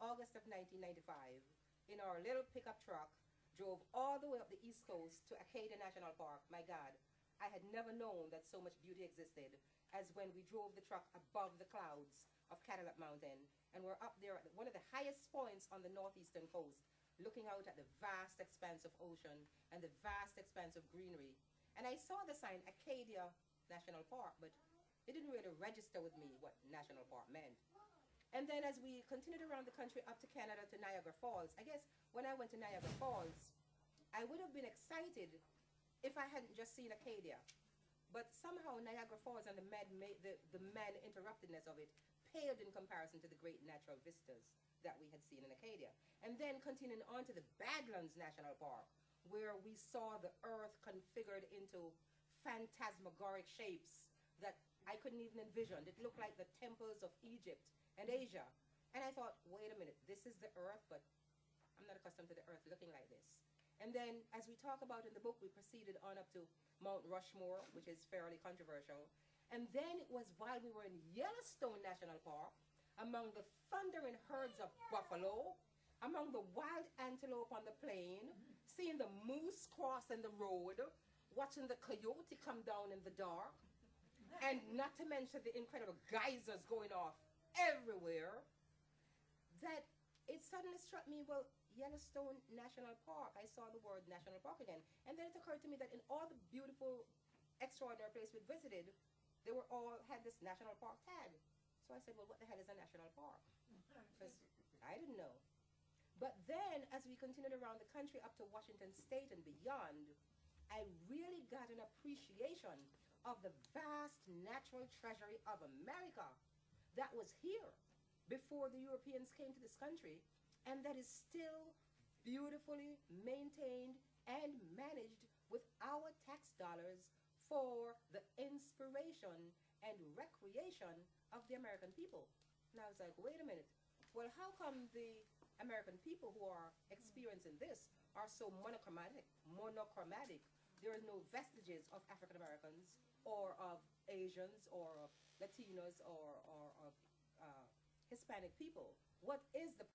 August of 1995, in our little pickup truck, drove all the way up the East Coast to Acadia National Park. My God, I had never known that so much beauty existed as when we drove the truck above the clouds of Cadillac Mountain, and we're up there at one of the highest points on the northeastern coast, looking out at the vast expanse of ocean and the vast expanse of greenery. And I saw the sign Acadia National Park, but it didn't really register with me what National Park meant. And then as we continued around the country up to Canada to Niagara Falls, I guess when I went to Niagara Falls, I would have been excited if I hadn't just seen Acadia. But somehow Niagara Falls and the man interruptedness of it paled in comparison to the great natural vistas that we had seen in Acadia. And then continuing on to the Badlands National Park, where we saw the earth configured into phantasmagoric shapes that I couldn't even envision. It looked like the temples of Egypt and Asia. And I thought, wait a minute, this is the earth, but I'm not accustomed to the earth looking like this. And then, as we talk about in the book, we proceeded on up to Mount Rushmore, which is fairly controversial. And then it was while we were in Yellowstone National Park, among the thundering herds of buffalo, among the wild antelope on the plain, seeing the moose crossing the road, watching the coyote come down in the dark, and not to mention the incredible geysers going off everywhere, that it suddenly struck me, well, Yellowstone National Park, I saw the word National Park again. And then it occurred to me that in all the beautiful, extraordinary places we visited, they were all had this National Park tag. So I said, well, what the hell is a National Park? Because I didn't know. But then, as we continued around the country up to Washington State and beyond, I really got an appreciation of the vast natural treasury of America that was here before the Europeans came to this country, and that is still beautifully maintained and managed with our tax dollars for the inspiration and recreation of the American people. And I was like, wait a minute, well, how come the American people who are experiencing this are so monochromatic? There are no vestiges of African Americans or of Asians or of Latinos or of Hispanic people. What is the